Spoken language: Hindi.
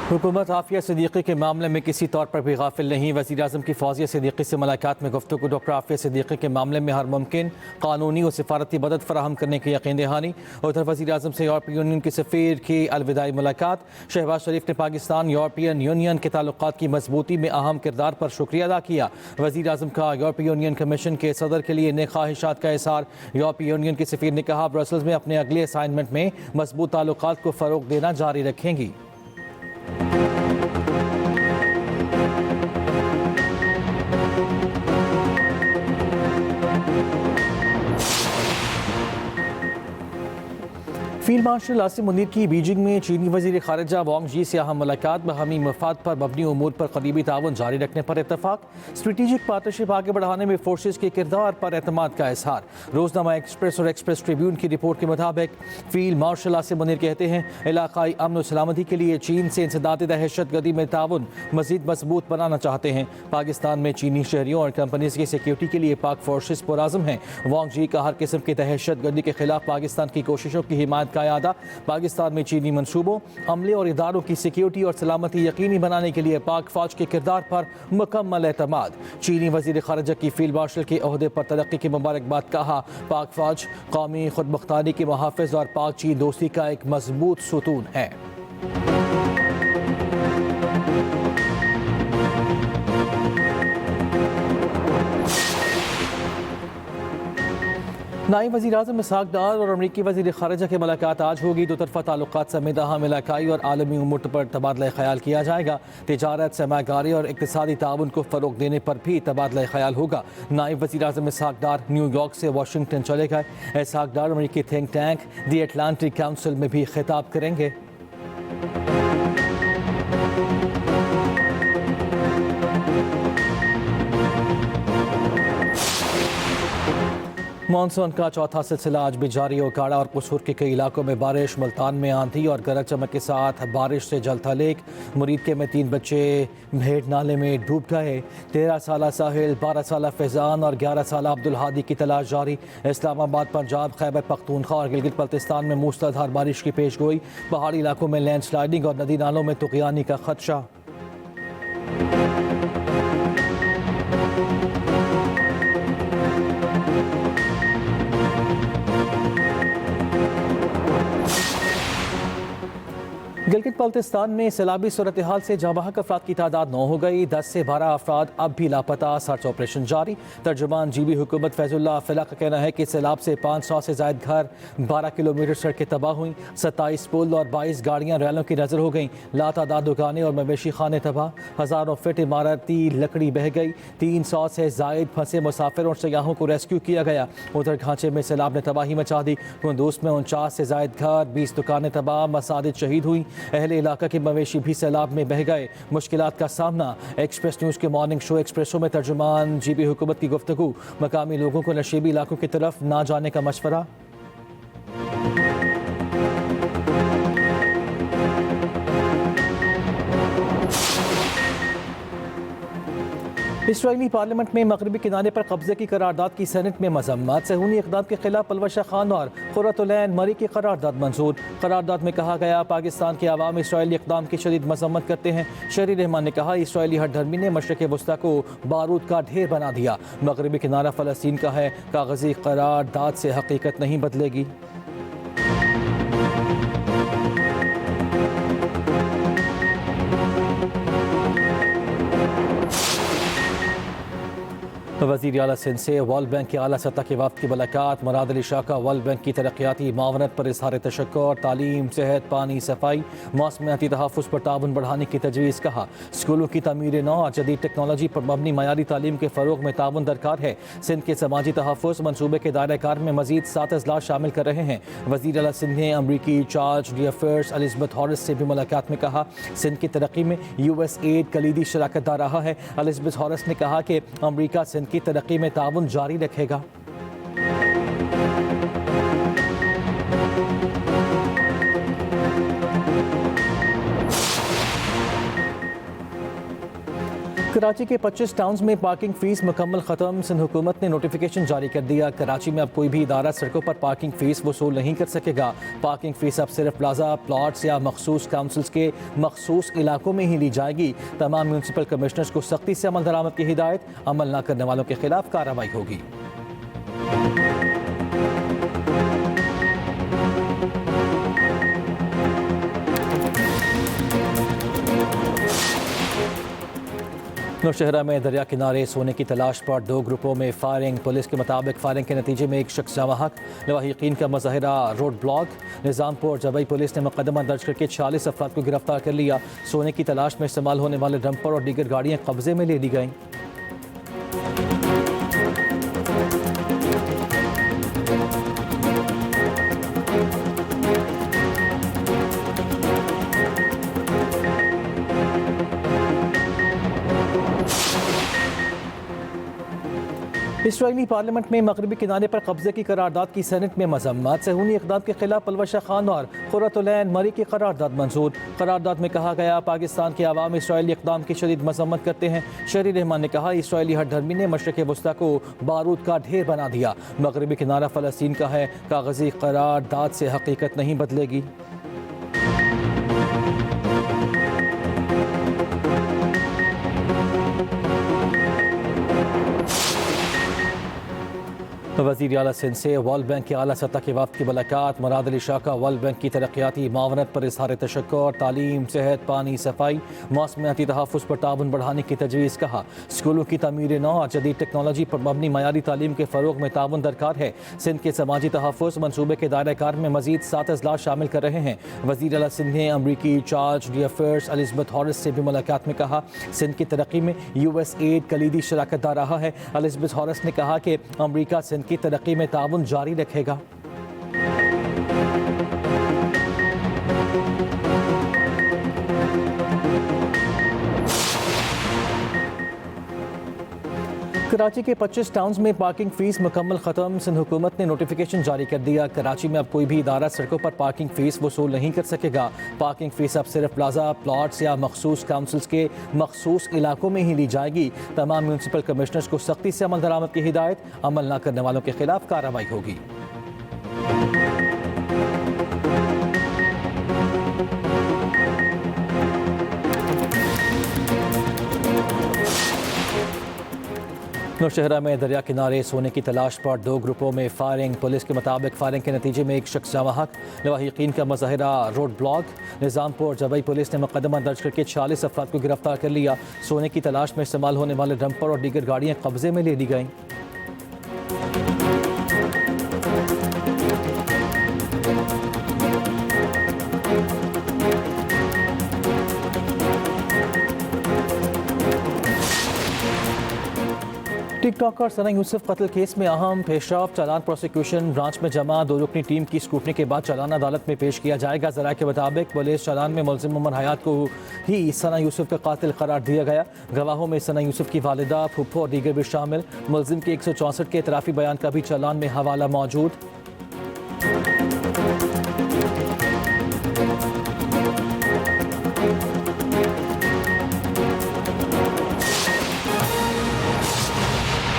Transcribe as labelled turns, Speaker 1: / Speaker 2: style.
Speaker 1: हुकूमत आफिया सिद्दीकी के मामले में किसी तौर पर भी गाफिल नहीं। वज़ीर-ए-आज़म की फौजिया सिद्दीकी से मुलाकात में गुफ्तगू। डॉक्टर आफिया सिद्दीकी के मामले में हर मुमकिन कानूनी और सिफारती मदद फराहम करने की यकीन दहानी। उधर वज़ीर-ए-आज़म से यूरोपीय यूनियन के सफ़ीर की अलविदाई मुलाकात। शहबाज शरीफ ने पाकिस्तान यूरोपियन यूनियन के ताल्लुकात की मजबूती में अहम किरदार पर शुक्रिया अदा किया। वज़ीर-ए-आज़म का यूरोपीय यूनियन कमीशन के सदर के लिए नेक ख्वाहिशात का इज़हार। यूरोपीय यूनियन के सफ़ीर ने कहा, ब्रसल्स में अपने अगले असाइनमेंट में मजबूत ताल्लुकात को फ़रोग देना जारी रखेंगी। फील्ड मार्शल आसिम मुनीर की बीजिंग में चीनी वज़ीर ख़ारिजा वांग यी से अहम मुलाकात। बहमी मफाद पर मबनी उमूर पर करीबी ताउन जारी रखने पर इत्तफाक। स्ट्रेटेजिक पार्टनरशिप आगे बढ़ाने में फोर्सेज के किरदार पर एतमाद का इजहार। रोजनामा एक्सप्रेस और एक्सप्रेस ट्रिब्यून की रिपोर्ट के मुताबिक फील्ड मार्शल आसिम मुनीर कहते हैं, इलाकाई अमन और सलामती के लिए चीन से इंसदाद दहशत गर्दी में ताउन मजीद मजबूत बनाना चाहते हैं। पाकिस्तान में चीनी शहरियों और कंपनीज की सिक्योरिटी के लिए पाक फोर्सेज पुराज़म हैं। वांग यी का हर किस्म की दहशत गर्दी के खिलाफ पाकिस्तान की कोशिशों की हिमायत का यादा। पाकिस्तान में चीनी मंसूबों, अमले और इदारों की सिक्योरिटी और सलामती यकीनी बनाने के लिए पाक फौज के किरदार पर मुकम्मल एतमाद। चीनी वज़ीर ख़ारिजा की फील्ड मार्शल के ओहदे पर तरक्की की मुबारकबाद। कहा, पाक फौज कौमी खुदमुख्तारी के मुहाफ़िज़ और पाक चीन दोस्ती का एक मजबूत सुतून है। नायब वज़ीर-ए-आज़म इसहाक़ डार और अमरीकी वज़ीर ख़ारिजा की मुलाकात आज होगी। दो तरफ़ा ताल्लुकात समेत अहम इलाकाई और आलमी उमूर पर तबादला ख़याल किया जाएगा। तिजारत, सरमायाकारी और इक़्तिसादी ताउन को फ़रोग़ देने पर भी तबादला ख़याल होगा। नायब वज़ीर-ए-आज़म इसहाक़ डार न्यूयॉर्क से वाशिंगटन चले गए। इसहाक़ डार अमरीकी थिंक टैंक दी अटलांटिक काउंसिल में भी खिताब करेंगे। मानसून का चौथा सिलसिला आज भी जारी हो। काड़ा और कसूर के कई इलाकों में बारिश। मुल्तान में आंधी और गरज चमक के साथ बारिश से जलता लेक। मुरीद के में 3 बच्चे भेड़ नाले में डूब गए। 13 साला साहिल, 12 साला फैज़ान और 11 साला अब्दुल हादी की तलाश जारी। इस्लामाबाद, पंजाब, खैबर पख्तूनख्वा और गिलगित बल्तिस्तान में मूसलाधार बारिश की पेश गोई। पहाड़ी इलाकों में लैंडस्लाइडिंग और नदी नालों में तुग़यानी का खदशा। गिलगित बल्तिस्तान में सैलाबी सूरत हाल से जाँ बहक अफराद की तादाद 9 हो गई। 10 से 12 अफराद अब भी लापता। सर्च ऑपरेशन जारी। तर्जुमान जीबी हुकूमत फैजुल्लाह फ़िला का कहना है कि सैलाब से 500 से ज़ायद घर, 12 किलोमीटर सड़कें तबाह हुई। 27 पुल और 22 गाड़ियाँ रैलों की नज़र हो गईं। लातादाद दुकानें और मवेशी खाने तबाह। हज़ारों फिट इमारती लकड़ी बह गई। 300 से ज़ायद फंसे मुसाफिर और सयाहों को रेस्क्यू किया गया। उधर घांचे में सैलाब ने तबाही मचा दी। कुंदूस में 49 से ज़ायद घर, 20 दुकानें तबाह, मसाजिद शहीद हुई। अहले इलाका के मवेशी भी सैलाब में बह गए। मुश्किलात का सामना। एक्सप्रेस न्यूज़ के मॉर्निंग शो एक्सप्रेसो में तर्जुमान जीबी हुकूमत की गुफ्तगू। मकामी लोगों को नशीबी इलाकों की तरफ ना जाने का मशवरा। इसराइली पार्लियामेंट में मगरबी किनारे पर कब्जे की करारदाद की सेनेट में मजम्मत। सहूनी इक़दाम के खिलाफ पलवशा खान और खुर्रतुल-ऐन मरी की करारदाद मंजूर। करारदाद में कहा गया, पाकिस्तान के अवाम इसराइली इक़दाम की शदीद मजम्मत करते हैं। शहरी रहमान ने कहा, इसराइली हठधर्मी ने मशरिक़ वस्ता को बारूद का ढेर बना दिया। मगरबी किनारा फ़लस्तीन का है। कागज़ी करारदाद से हकीकत नहीं बदलेगी। वज़ीर आला सिंध से वर्ल्ड बैंक के आला सतह के वफ़द की मुलाकात। मुराद अली शाह का वर्ल्ड बैंक की तरक्याती मावनत पर इज़हार तशक्कुर। तालीम, सेहत, पानी, सफाई, मौसमियाती तहफ़्फ़ुज़ पर ताउन बढ़ाने की तजवीज़। कहा, स्कूलों की तमीर नौ और जदीद टेक्नोलॉजी पर मबनी मयारी तालीम के फ़रोग़ में ताउन दरकार है। सिंध के समाजी तहफ़्फ़ुज़ मनसूबे के दायरा कार में मज़ीद 7 अजलास शामिल कर रहे हैं। वज़ीर आला सिंध ने अमरीकी चार्ज डी अफेयर्स एलिज़ाबेथ हॉरिस से भी मुलाकात में कहा, सिंध की तरक्की में USAID कलीदी शराकतदार रहा है। एलिज़ाबेथ हॉरिस ने कहा कि अमरीका सिंध की तरक्की में ताउन जारी रखेगा। कराची के 25 टाउन्स में पार्किंग फीस मुकम्मल खत्म। सिंध हुकूमत ने नोटिफिकेशन जारी कर दिया। कराची में अब कोई भी इदारा सड़कों पर पार्किंग फीस वसूल नहीं कर सकेगा। पार्किंग फीस अब सिर्फ प्लाजा प्लॉट्स या मखसूस काउंसिल्स के मखसूस इलाकों में ही ली जाएगी। तमाम म्यूनसिपल कमिश्नर्स को सख्ती से अमल दरामद की हिदायत। अमल न करने वालों के खिलाफ कार्रवाई होगी। नौशहरा में दरिया किनारे सोने की तलाश पर 2 ग्रुपों में फायरिंग। पुलिस के मुताबिक फायरिंग के नतीजे में एक शख्स जाँ लवाहिकीन का मुजाहिरा रोड ब्लॉक। निज़ामपुर जबई पुलिस ने मुकदमा दर्ज करके 46 अफराद को गिरफ्तार कर लिया। सोने की तलाश में इस्तेमाल होने वाले डंपर और दीगर गाड़ियाँ कब्जे में ले ली गईं। इसराइली पार्लियामेंट में मगरबी किनारे पर कब्जे की करारदाद की सेनेट में मजम्मत। सहूनी इक़दाम के खिलाफ पलवशा खान और खुर्रतुलैन मरी की करारदाद मंजूर। करारदाद में कहा गया पाकिस्तान के अवाम इसराइली इक़दाम की शदीद मजम्मत करते हैं। शहरी रहमान ने कहा इसराइली हठधर्मी ने मशरक़ वस्ता को बारूद का ढेर बना दिया। मगरबी किनारा फ़लस्तीन का है, कागज़ी करारदाद से हकीकत नहीं बदलेगी। वज़ीर आला सिंध से वर्ल्ड बैंक के आला सतह के वफ़द की मुलाकात। मुराद अली शाह का वर्ल्ड बैंक की तरक्याती मावनत पर इज़हार तशक्कुर। तालीम, सेहत, पानी, सफाई, मौसमियाती तहफ़्फ़ुज़ पर ताउन बढ़ाने की तजवीज़। कहा स्कूलों की तमीर नौ और जदीद टेक्नोलॉजी पर मबनी मयारी तालीम के फ़रोग़ में ताउन दरकार है। सिंध के समाजी तहफ़्फ़ुज़ मनसूबे के दायरे कार में मज़ीद 7 अजलास शामिल कर रहे हैं। वज़ीर आला सिंध ने अमरीकी चार्ज डी अफेयर्स एलिज़ाबेथ हॉरिस से भी मुलाकात में कहा सिंध की तरक्की में USAID कलीदी शराकतदार रहा है। एलिज़ाबेथ हॉरिस ने कहा कि अमरीका सिंध की तरक्की में ताउन जारी रखेगा। कराची के 25 टाउन्स में पार्किंग फीस मुकम्मल खत्म। सिंध हुकूमत ने नोटिफिकेशन जारी कर दिया। कराची में अब कोई भी इदारा सड़कों पर पार्किंग फीस वसूल नहीं कर सकेगा। पार्किंग फीस अब सिर्फ प्लाजा प्लॉट्स या मखसूस काउंसिल्स के मखसूस इलाकों में ही ली जाएगी। तमाम म्यूनसिपल कमिश्नर्स को सख्ती से अमल दरामद की हिदायत। अमल न करने वालों के खिलाफ कार्रवाई होगी। नौशहरा में दरिया किनारे सोने की तलाश पर 2 ग्रुपों में फायरिंग। पुलिस के मुताबिक फायरिंग के नतीजे में एक शख्स जाँ लवाहिकीन का मुजाहिरा रोड ब्लॉक। निज़ामपुर जबई पुलिस ने मुकदमा दर्ज करके 46 अफराद को गिरफ्तार कर लिया। सोने की तलाश में इस्तेमाल होने वाले डंपर और दीगर गाड़ियाँ कब्जे में ले ली गईं। टिकटॉकर सना यूसुफ कत्ल केस में अहम पेशरफ। चालान प्रोसिक्यूशन ब्रांच में जमा 2 रुकनी टीम की स्क्रूटनी के बाद चालान अदालत में पेश किया जाएगा। ज़राए के मुताबिक पुलिस चालान में मुलजिम उमर हयात को ही सना यूसुफ का कातिल करार दिया गया। गवाहों में सना यूसुफ की वालिदा, फुप्पो और दीगर भी शामिल। मुलजिम के 164 के इतराफ़ी बयान का भी चालान में हवाला मौजूद।